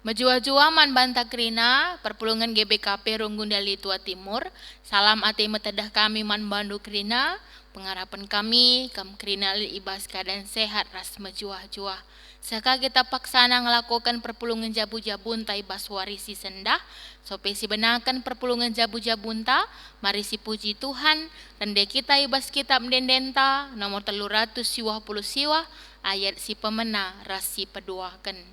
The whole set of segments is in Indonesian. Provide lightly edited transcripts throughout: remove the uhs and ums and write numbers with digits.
Majua-jua man banta krina, perpulungan GBKP Ronggundali Tua Timur, salam ate metedah kami man bandu krina, pengharapan kami, kam krina ibas keadaan sehat ras majua-jua. Saka kita paksana ngelakukan perpulungan jabu-jabun ta ibas warisi sendah, sope si benakan perpulungan jabu-jabunta, mari si puji Tuhan, rende kita ibas kitab mendendenta, nomor 320 siwah, ayat si pemena ras si peduaken.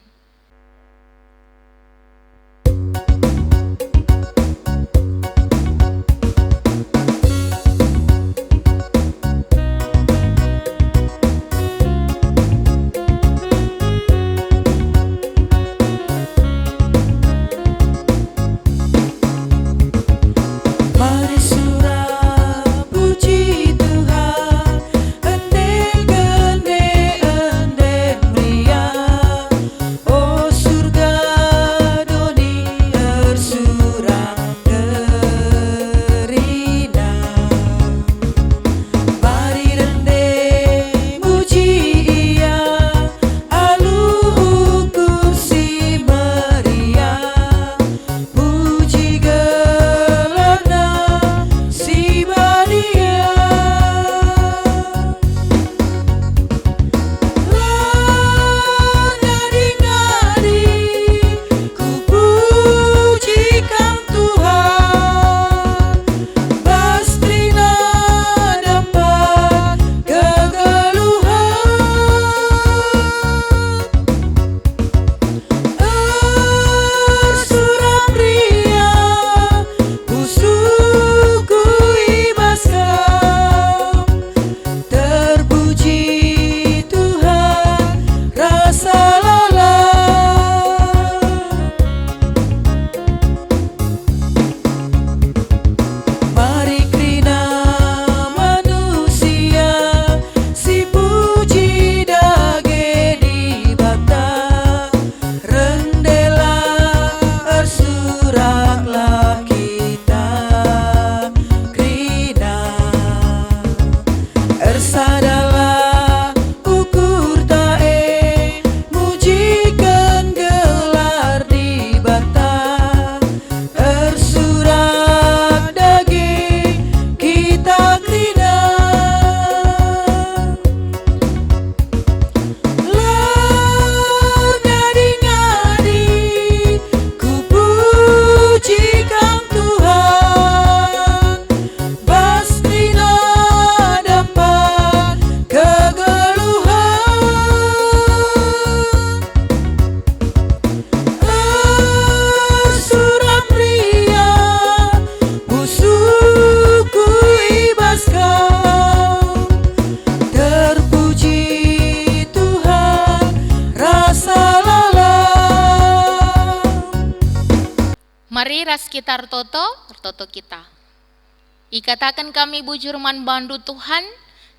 Mari ras kita toto kita. Ikatakan kami bujur man bandu Tuhan,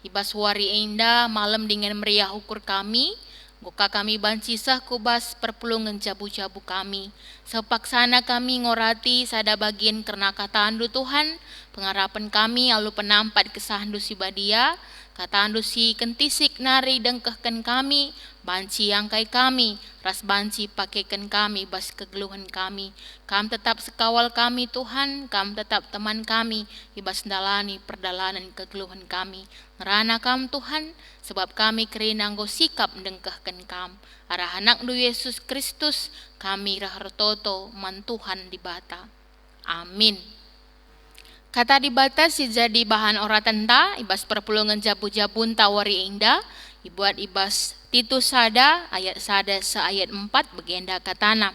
ibas wari indah malam dengan meriah ukur kami, goka kami bancisah kubas perpulungan jabu-jabu kami. Sepaksana kami ngorati sada bagian karena kata andu Tuhan, pengharapan kami alu penampat kesahandu si badia, kata andu si kentisik nari dengkehkan kami, banci angkai kami, ras banci pakaikan kami, bas kegeluhan kami. Kam tetap sekawal kami Tuhan, kam tetap teman kami, ibas dalani perdalanan kegeluhan kami. Ngerana kam Tuhan, sebab kami kerinanggo sikap dengkehkan kam. Arah anak du Yesus Kristus, kami rahartoto man Tuhan di bata. Amin. Kata di bata si jadi bahan oratan ta, ibas perpulungan jabu-jabun tawari indah, ibuat ibas Titus sada ayat sada seayat 4 begenda katana.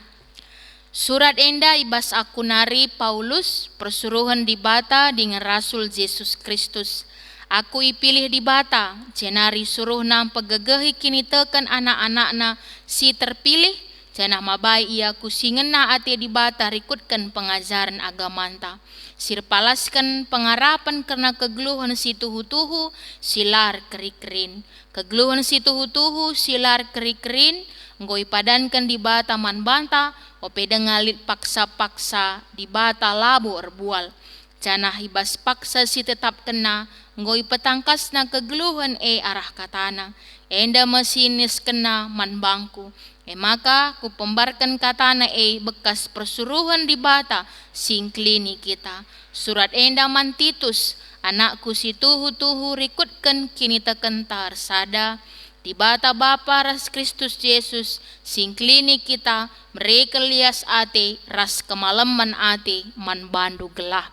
Surat enda ibas aku nari Paulus persuruhan di bata dengan Rasul Yesus Kristus. Aku ipilih di bata, jenari suruh nam pegegehi kini tekan anak-anakna si terpilih, janah mabai ia kusingena ati di bata rikutkan pengajaran agamanta. Sirpalaskan pengarapan karena kegeluhan si tuhu-tuhu silar kerikerin. Kegeluhan si tuhu-tuhu silar kerikerin, ngoi padankan di bata man banta, ope dengalit paksa-paksa di bata labu erbual. Janah ibas paksa si tetap kena, ngoi petangkas na kegeluhan arah katana. Enda masinis kena man bangku. Maka ku pembarkan katana bekas persuruhan di bata singklini kita. Surat enda man Titus, anakku si tuhu-tuhu rikutkan kini tekentar sada. Di bata Bapa ras Kristus Yesus singklini kita mereka lias ate ras kemalaman ate man bandu gelah.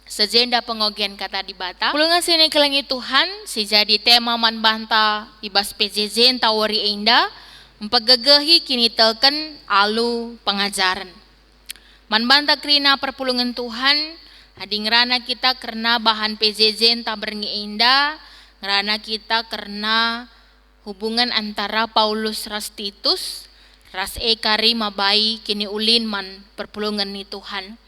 Sejenda pengogian kata di bata. Pulungan sini kelengi Tuhan, si jadi tema man banta ibas PJJ tawari enda, empagagehi kini telken alu pengajaran. Man banta krina perpulungan Tuhan, hadi ngerana kita karena bahan PJJ taberni enda, ngerana kita karena hubungan antara Paulus ras Titus, ras kari mabai kini ulin man perpulungan ni Tuhan.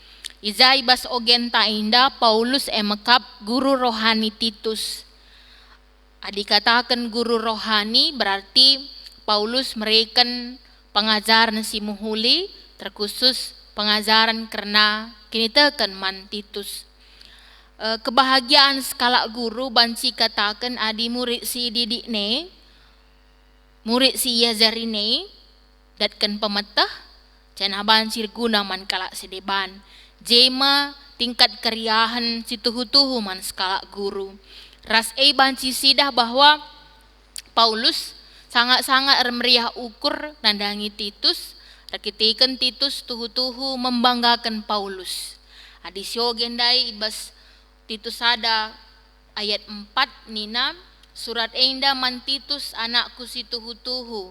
Izai bas ogen ta inda Paulus emekap guru rohani Titus. Dikatakan guru rohani berarti Paulus mereken pengajaran si muhuli terkhusus pengajaran karena kini teken man Titus. Kebahagiaan skala guru banci katakan adi murid si didik ne, murid si Yazarine datkan pemetah cenah banci guna man kalak sedeban. Jema tingkat keriahan si tuhu-tuhu man skala guru. Ras banci sidah bahwa Paulus sangat-sangat meriah ukur nandangi Titus. Rakitikan Titus tuhu-tuhu membanggakan Paulus. Adisyo gendai ibas Titus ada ayat 4 nina. Surat enda man Titus anakku si tuhu-tuhu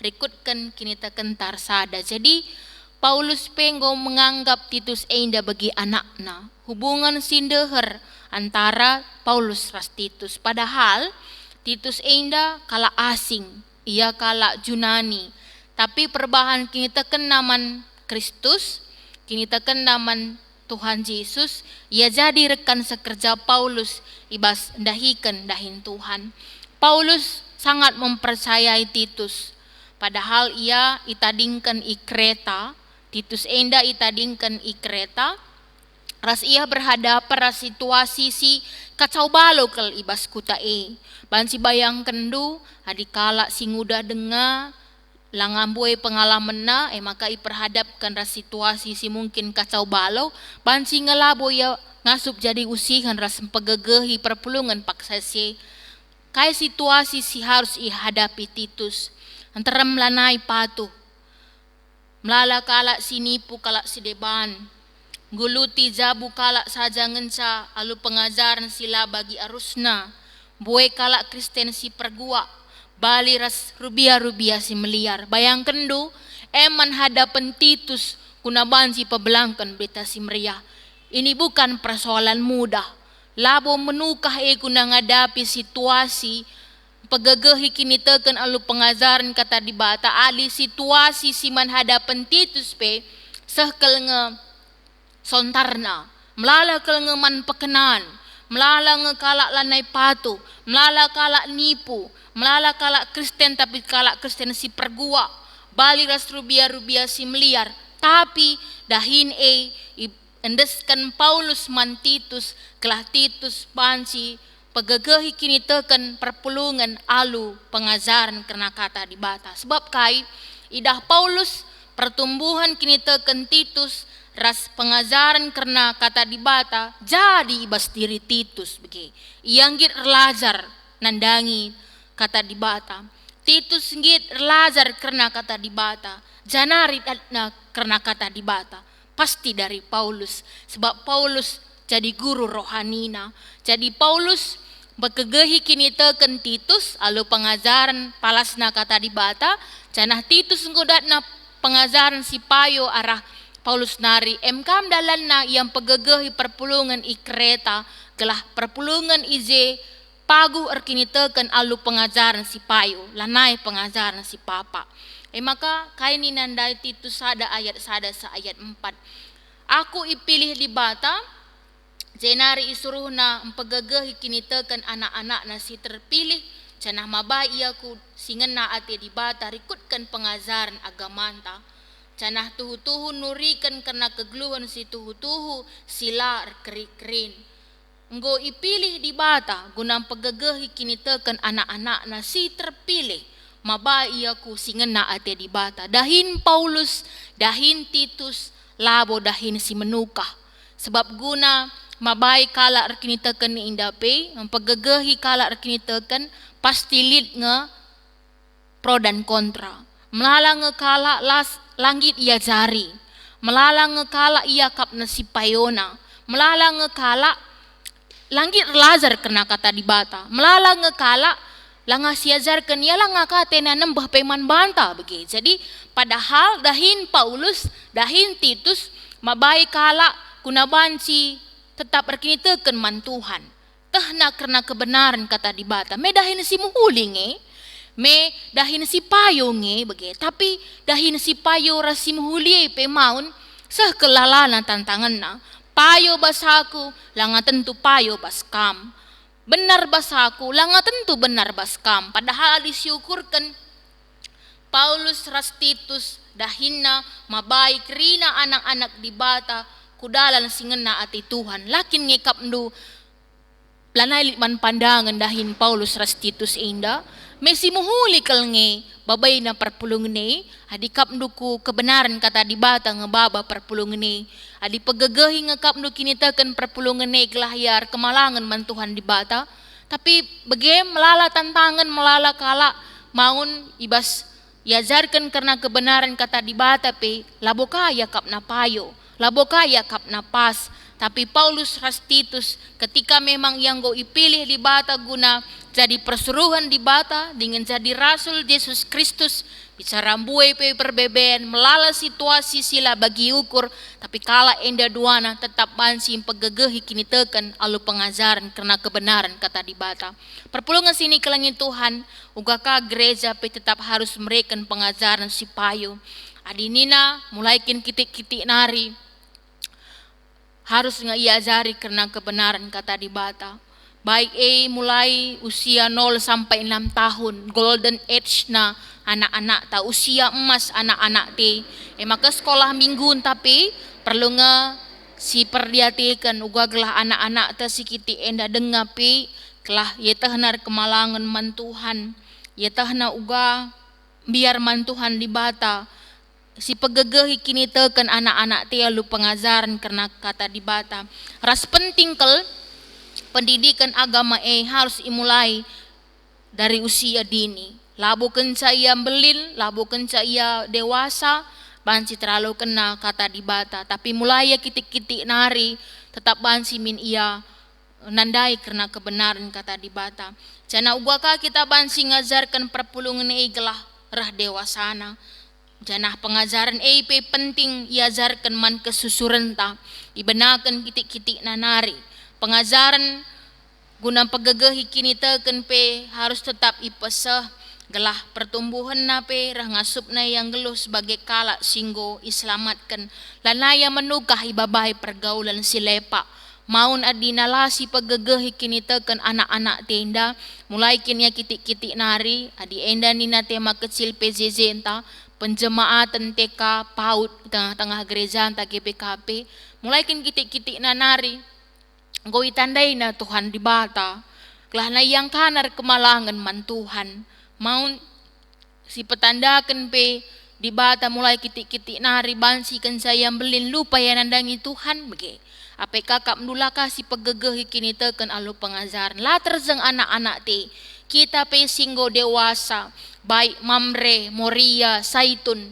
rikutkan kini tekentar sada. Jadi Paulus penggo menganggap Titus enda bagi anakna. Hubungan sindeher antara Paulus ras Titus. Padahal Titus enda kala asing, ia kala Junani. Tapi perbahan kini teken naman Kristus, kini teken naman Tuhan Yesus, ia jadi rekan sekerja Paulus ibas dahikan dahin Tuhan. Paulus sangat mempercayai Titus. Padahal ia itadingkan Kreta, Titus enda itadingkan Kreta, ras ia berhadapan ras situasi si kacau balau kel ibas kuta banci bayangkan du adikala si ngudah denga langambue pengalaman na maka iperhadapkan ras situasi si mungkin kacau balau banci ngelabo ya ngasup jadi usihan ras pegegehi perpulungan paksa si kai situasi si harus ihadapi Titus antara melanai patuh melala kalak sinipu kalak sideban guluti jabu kalak saja ngenca alu pengajaran sila bagi arusna boy kalak Kristen si pergua bali ras rubia si meliar bayangkan du eman hadapan Titus kuna banci pebelangkan beta si meriah. Ini bukan persoalan mudah, labo menukah kuna ngadapi situasi pegegehi kini teken alu pengajaran kata di bata ali situasi si man hadapan Titus pe sehkel nge sontarna melala kel nge man pekenan melala nge kalak lanai patu melala kalak nipu melala kalak Kristen tapi kalak Kristen si pergua bali ras rubia si meliar tapi dahin endeskan Paulus man Titus kelah Titus banci pegegehi kini teken perpulungan alu pengajaran karena kata di bata. Sebab kai idah Paulus pertumbuhan kini teken Titus ras pengajaran karena kata di bata jadi ibas diri Titus begi. Ianggit relajar nandangi kata di bata. Titus nggit relajar karena kata di bata. Janarit karena kata di bata. Pasti dari Paulus. Sebab Paulus jadi guru rohanina. Jadi Paulus bekegehi kini teken Titus alu pengajaran palasna kata di bata canah Titus nggodatna pengajaran si payo arah Paulus nari emkam dalanna yang pegegehi perpulungan Kreta gelah perpulungan ije pagu erkini teken alu pengajaran si payo lanai pengajaran si papa maka kaini nandai Titus sada ayat sa ayat 4 aku ipilih di bata jenari isuruhna empegegehi kini teken anak-anak nasi terpilih cenah mabai iaku singena ate di bata rikutkan pengajaran agamanta cenah tuhu-tuhu nurikan karena kegeluhan si tuhu-tuhu sila kerin Enggo ipilih di bata guna pegegehi kini teken anak-anak na si terpilih mabai aku singena ate di bata dahin Paulus dahin Titus labo dahin si menukah sebab guna mabai kala kini teken ni indape mempegegehi kala kini teken pasti lid nge pro dan kontra melala nge kala langit ia jari melala nge kala ia kap nasi payona melala nge kala langit lazar kena kata di bata melala ngekala langa siajar kenia langa katena nembah peman banta begi jadi padahal dahin Paulus dahin Titus mabai kala kuna banci tetap berkiniteken man Tuhan tehna karena kebenaran kata di bata me dahin si muhulinge me dahin si payonge begi tapi dahin si payo rasi muhulie pe maun seh kelalana tantanganna payo basaku langa tentu payo baskam benar basaku langa tentu benar baskam padahal disyukurkan Paulus Rastitus dahinna mabai kerina anak-anak di bata kudalan singena ati Tuhan lakin ngekap ndu lanai man pandangan dahin Paulus Rastitus inda mesi muhuli kalnge babay na perpulung ni adi kapnuku kebenaran kata di bata ngebaba perpulung ni adi pegagahi ngekap nu kinitakan perpulungan ni kelahyar kemalangan man Tuhan di bata tapi bagaim melala tantangan melala kala maun ibas yajarkan karena kebenaran kata di bata pe laboka yakap na payo laboka yakap na pas tapi Paulus Rastitus ketika memang yang go ipilih di bata guna jadi persuruhan di bata dengan jadi rasul Yesus Kristus bisa rambuai pe perbeben melala situasi sila bagi ukur tapi kala enda duana tetap bansi pegegehi kini teken alu pengajaran karena kebenaran kata di bata perpulungan sini kelangin Tuhan ugaka gereja pe tetap harus mereken pengajaran si payo adinina mulai kin kitik-kitik nari harus ngaiajari karena kebenaran kata di bata baik mulai usia 0 sampai 6 tahun golden age na anak-anak ta usia emas anak-anak te maka sekolah mingguan tapi perlu si perdiatikan uga gelah anak-anak ta sikiti enda dengapi kelah yetahnar kemalangan man Tuhan yetahna uga biar man Tuhan di bata si pegegehi kini teken anak-anak te lu pengajaran karena kata di bata ras penting kel pendidikan agama harus dimulai dari usia dini labu kenca ia belin labu kenca ia dewasa banci terlalu kena kata di bata tapi mulai ya kitik-kitik nari tetap banci min ia nandai karena kebenaran kata di bata jana ugaka kita banci ngajarkan perpulungan gelah rah dewasana janah pengajaran pe penting iajarkan man kesusurenta ibenakan kitik-kitik nanari pengajaran guna pegegehi kini teken pe harus tetap ipeseh gelah pertumbuhan na pe rah ngasup na yang geluh sebagai kala singgo islamatkan lanaya menukah ibabahi pergaulan silepa maun adinala si pegegehi kini teken anak-anak tenda mulai kini kitik-kitik nari adi enda nina tema kecil PJJ entah penjemaatan TK PAUD tengah-tengah gereja entah GPKP mulai kini kitik-kitik nanari goi tandai na Tuhan di bata kelah na yang kanar kemalangan man Tuhan maun si petandakan pe di bata mulai kitik-kitik nari bansi kan saya belin lupa ya nandangi Tuhan bege apa kakak mendulaka si pegegehi kini teken alu pengajaran lah terzeng anak-anak te kita pe singgo dewasa baik Mamre, Moria, Saitun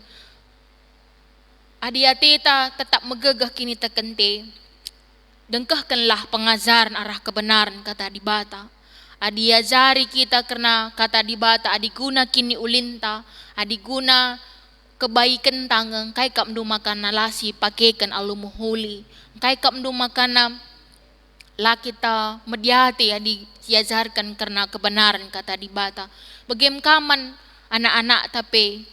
adiateta tetap megegah kini tekente dengkahkanlah pengajaran arah kebenaran kata di bata adiajari kita karena kata di bata adiguna kini ulinta adiguna kebaikan tangang kai kap mdu makan nalasi pakaikan alu muhuli kai kap mdu makan la kita mediati adi diajarkan karena kebenaran kata di bata begem kaman anak-anak tapi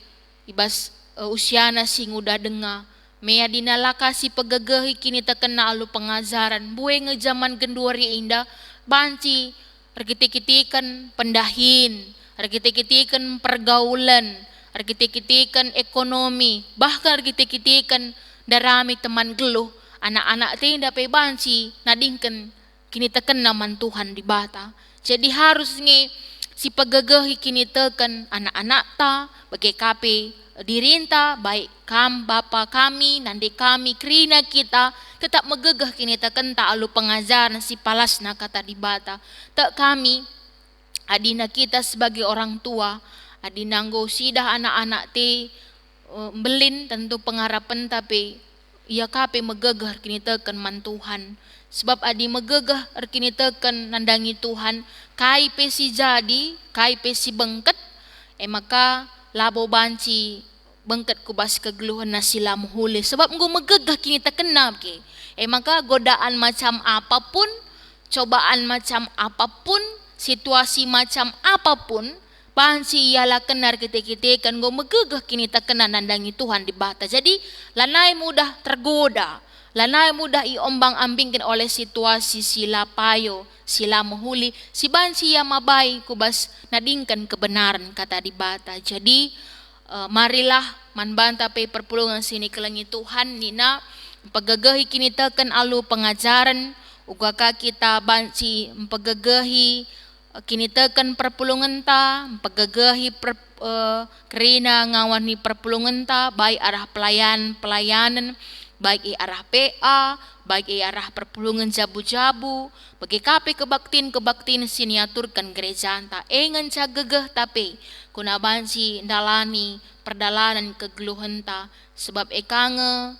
ibas usiana sing udah dengar mea dinalaka si pegegehi kini terkena alu pengajaran buwe ngejaman genduari indah banci rekitik-kitikan pendahin rekitik-kitikan pergaulan rekitik-kitikan ekonomi bahkan rekitik-kitikan darami teman geluh anak-anak te indah pe banci nadingken kini teken naman Tuhan di bata. Jadi harus si pagagahi kini teken anak-anak ta, bagai kape dirinta, baik bapa kami, nande kami, krina kita, tetap megegah kini teken ta alu pengajaran si palasna kata di bata. Tak kami, adina kita sebagai orang tua, adina nggo sidah anak-anak te belin tentu pengharapan tapi ia kape megegah kini teken man Tuhan. Sebab adi megegah kini teken nandangi Tuhan, kai pe si jadi, kai pe si bengket, maka labo banci bengket kubas kegeluhan nasila muhule. Sebab nggo megegah kini terkena ke. Maka godaan macam apapun, cobaan macam apapun, situasi macam apapun, banci ialah kenar kita kan nggo megegah kini terkena nandangi Tuhan di bata. Jadi lanai mudah tergoda. Lanai mudah iombang-ambingkan oleh situasi sila payo, sila muhuli, si banci ya mabai kubas nadingkan kebenaran kata di bata. Jadi marilah manbanta pe perpulungan sini kelengi Tuhan nina pagagahi kini teken alu pengajaran ugaka kita banci pagagahi kini teken perpulungan ta pagagahi kerina ngawani perpulungan ta baik arah pelayanan baik arah PA, baik arah perpulungan jabu-jabu, bagi kape kebaktin siniaturkan gereja anta, engan cagegeh tapi kuna banci dalani perdalanan kegeluhan ta, sebab ekange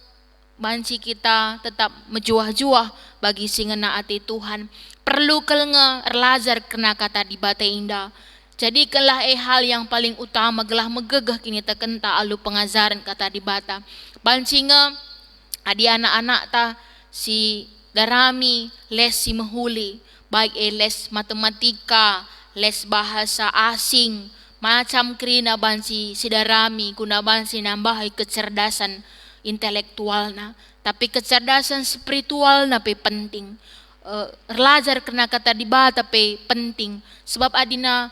banci kita tetap mejuah-juah bagi singena ati Tuhan, perlu kelenge erlazar kena kata di bata indah. Jadi kelah hal yang paling utama gelah megegeh kini tekenta alu pengajaran kata di bata, banci nge adi anak-anak ta si darami les si mahuli, baik les matematika, les bahasa asing, macam krina bansi si darami guna bansi nambahi kecerdasan intelektualna, tapi kecerdasan spiritualna pe penting. Belajar kena kata di bata pe penting, sebab adina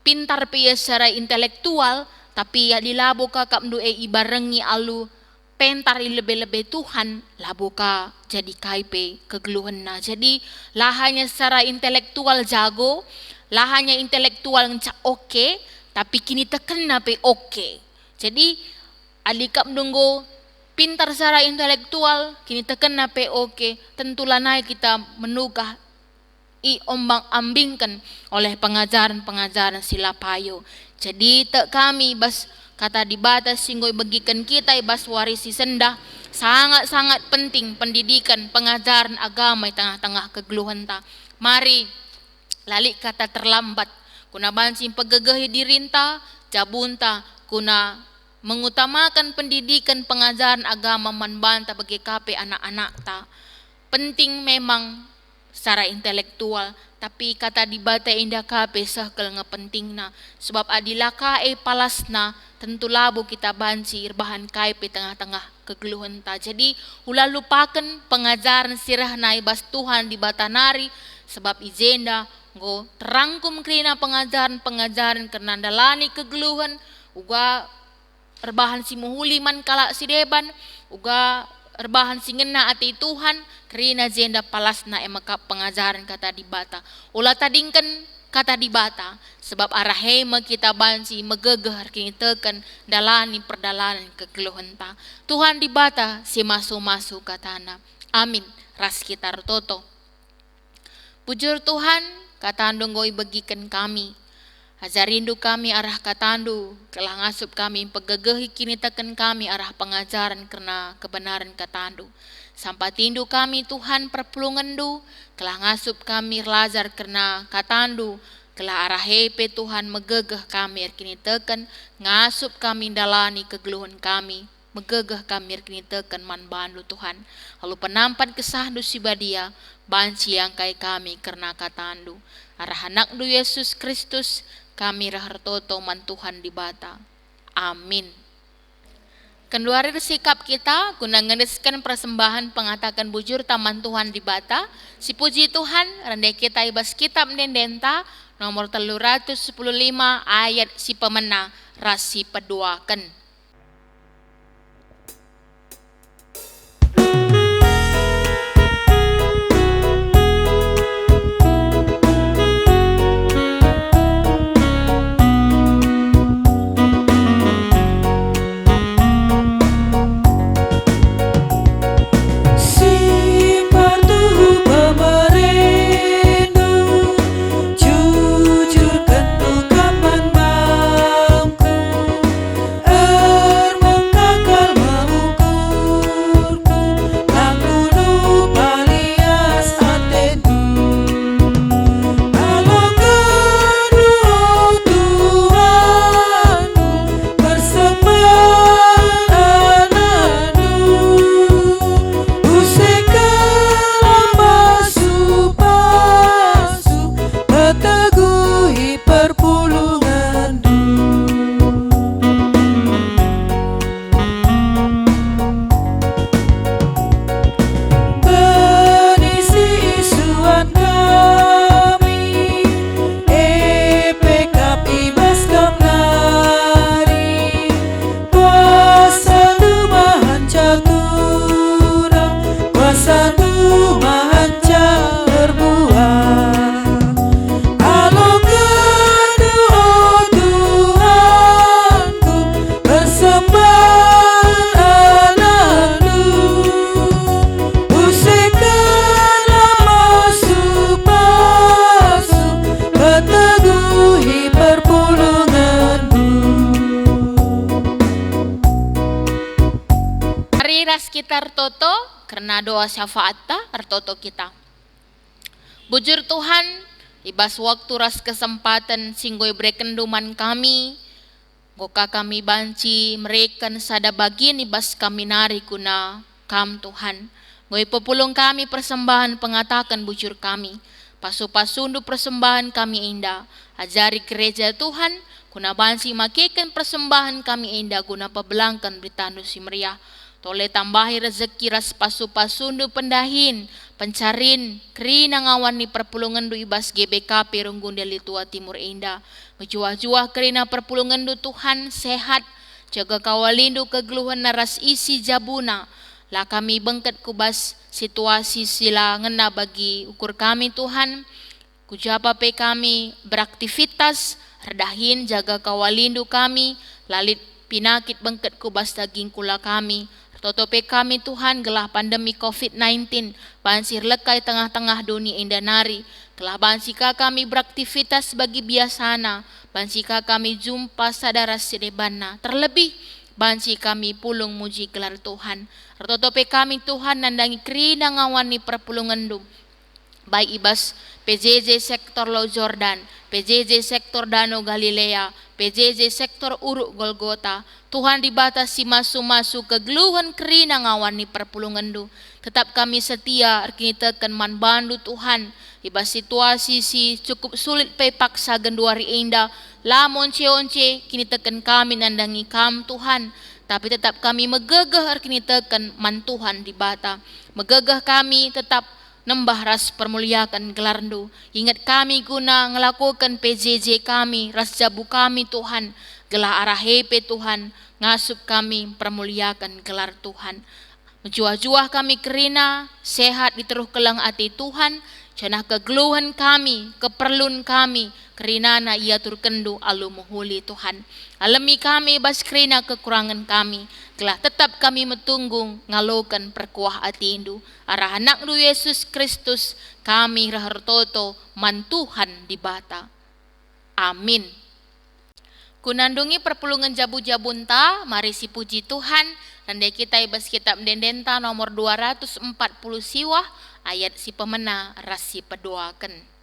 pintar pe secara intelektual, tapi ya dilabo kakak mdu ibarengi alu pentar lebih-lebih Tuhan labuka jadi kaipe kegeluhan na. Jadi lahanya secara intelektual jago, lahanya intelektual ngecak oke, tapi kini terkena pe oke. Jadi alikap nunggu pintar secara intelektual kini terkena pe oke, tentulah naik kita menugah ombang-ambingkan oleh pengajaran-pengajaran sila payo. Jadi tak kami bas kata di batas singgoi bagikan kita ibas warisi sendah sangat-sangat penting pendidikan pengajaran agama di tengah-tengah kegeluhan ta. Mari lalik kata terlambat kuna bansim pegegehi dirinta jabunta kuna mengutamakan pendidikan pengajaran agama manbanta bagi kape anak-anak ta. Penting memang secara intelektual, tapi kata di bata indah kape sah keleng pentingna sebab adilaka palasna tentu labu kita banci irbahan kaipe tengah-tengah kegeluhan ta. Jadi ulah lupakan pengajaran sirah nai bas Tuhan di bata nari sebab izenda nggo terangkum krina pengajaran karena dalani kegeluhan uga erbahan si muhuli man kala si deban uga erbahan singena ati Tuhan krina zenda palasna emaka pengajaran kata di bata ulah tadingkan kata di bata sebab arah hema kita banci megegeh kini teken dalani perdalanan kegeluhan ta. Tuhan di bata si masu-masu katana. Amin. Ras kita rototo. Bujur Tuhan katandu ngoi bagikan kami. Ajarindu kami arah katandu, kelah ngasup kami pegegehi kini teken kami arah pengajaran karena kebenaran katandu. Sampai tindu kami Tuhan perpulungandu, kelah ngasup kami lazar karena katandu, kelah arah hepe Tuhan megegeh kami kini teken, ngasup kami dalani kegeluhan kami, megegeh kami kini teken man bandu Tuhan. Lalu penampan kesahdu sibadia, banci yang kai kami karena katandu. Arah anakdu Yesus Kristus, kami rahartoto man Tuhan di bata. Amin. Keluar sikap kita guna ngendeskan persembahan pengatakan bujur taman Tuhan di bata. Si puji Tuhan rendek kita ibas kitab dendenta nomor 315 ayat si pemena rasi peduaken. kita toto karena doa syafaat artoto kita. Bujur Tuhan, ibas waktu ras kesempatan singgoi brekenduman kami, goka kami banci mereken sada bagian ibas kami nari kuna kam Tuhan. Ngoi pepulung kami persembahan pengatakan bujur kami. Pasu-pasundu persembahan kami indah. Ajari gereja Tuhan, kuna banci makikan persembahan kami indah guna pebelangkan berita nusi meriah. Tole tambahi rezeki ras pasu-pasundu pendahin, pencarin, kerina ngawani perpulungan du ibas GBKP Runggun Deli Tua Timur Indah. Menjuah-juah kerina perpulungan du Tuhan sehat, jaga kawalindu kegeluhan naras isi jabuna. Lah kami bengket kubas situasi sila ngena bagi ukur kami Tuhan. Kujapa pe kami beraktivitas, redahin jaga kawalindu kami, lalit pinakit bengket kubas daging kula kami. Totope kami Tuhan gelah pandemi COVID-19, bansir lekai tengah-tengah dunia indah nari. Gelah bansika kami beraktivitas bagi biasana, bansika kami jumpa sadara sedebana. Terlebih banci kami pulung muji gelar Tuhan. Totope kami Tuhan nandangi kerina ngawani perpulungan dum. Baik ibas PJJ sektor Lo Jordan, PJJ sektor Danau Galilea, PJJ sektor Uruk Golgota. Tuhan dibatasi masu-masu kegeluhan kerina ngawani perpulungan du. Tetap kami setia kini tekan man bandu Tuhan. Ibas situasi si cukup sulit pe paksa genduari indah. La once kini tekan kami nandangi kam Tuhan. Tapi tetap kami megegah kini tekan man Tuhan di bata. Megegah kami tetap nembah ras permuliakan gelarndu. Ingat kami guna ngelakukan PJJ kami, ras jabu kami Tuhan. Gelah arah HP Tuhan, ngasup kami permuliakan gelar Tuhan. Menjuah-juah kami kerina, sehat diteruh kelang ati Tuhan. Cenah kegeluhan kami, keperluan kami, kerina na ia turkendu alu muhuli Tuhan. Alami kami bas kerina kekurangan kami. Gelah tetap kami metunggung ngalokan perkuah ati indu. Arah anak du Yesus Kristus kami rahartoto man Tuhan di bata. Amin. Kunandungi perpulungan jabu-jabunta, mari si puji Tuhan. Tandai kita ibas kitab Dendenta nomor 240 siwah, ayat si pemena rasi pedoakan.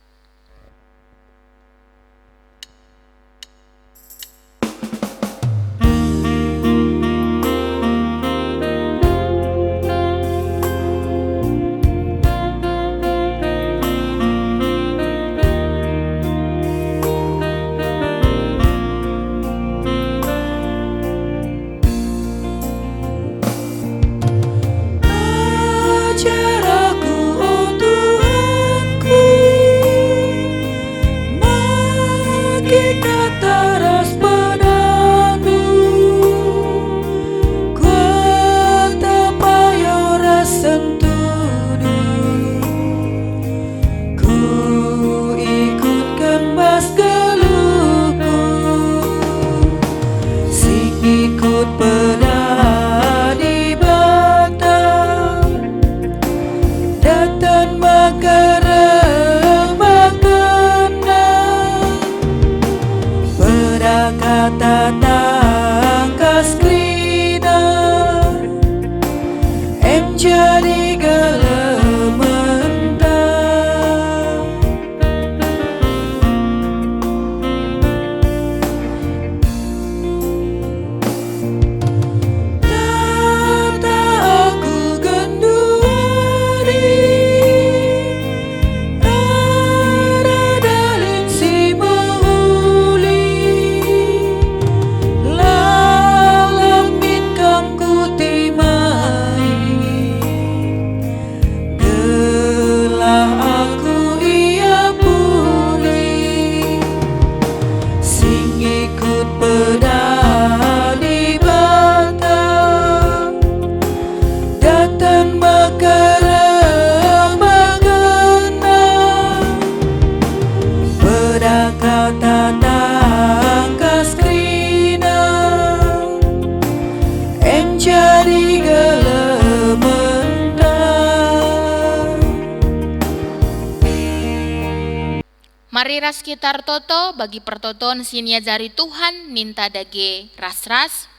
Mari ras kita toto bagi pertoton sinia jari Tuhan ninta dage ras-ras.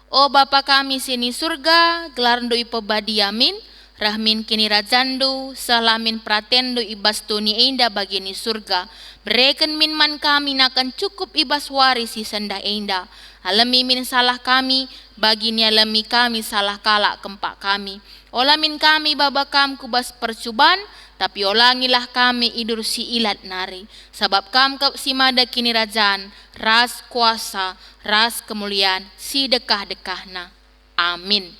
O Bapa kami sini surga, gelarndo ipabadiamin, rahmin kini rajandu, salamin pratendo ibas tuni enda bagini surga. Bereken min man kami nakan cukup ibas wari si senda enda. Alami min salah kami, bagini alami kami salah kalak kempak kami. Olamin kami babakam kubas percuban, tapi olangilah kami idur si ilat nari. Sabab kam si mada kini rajan, ras kuasa, ras kemuliaan, si dekah-dekahna. Amin.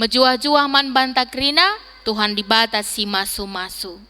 Mejuah-juah man bantak rina, Tuhan dibatas si masu-masu.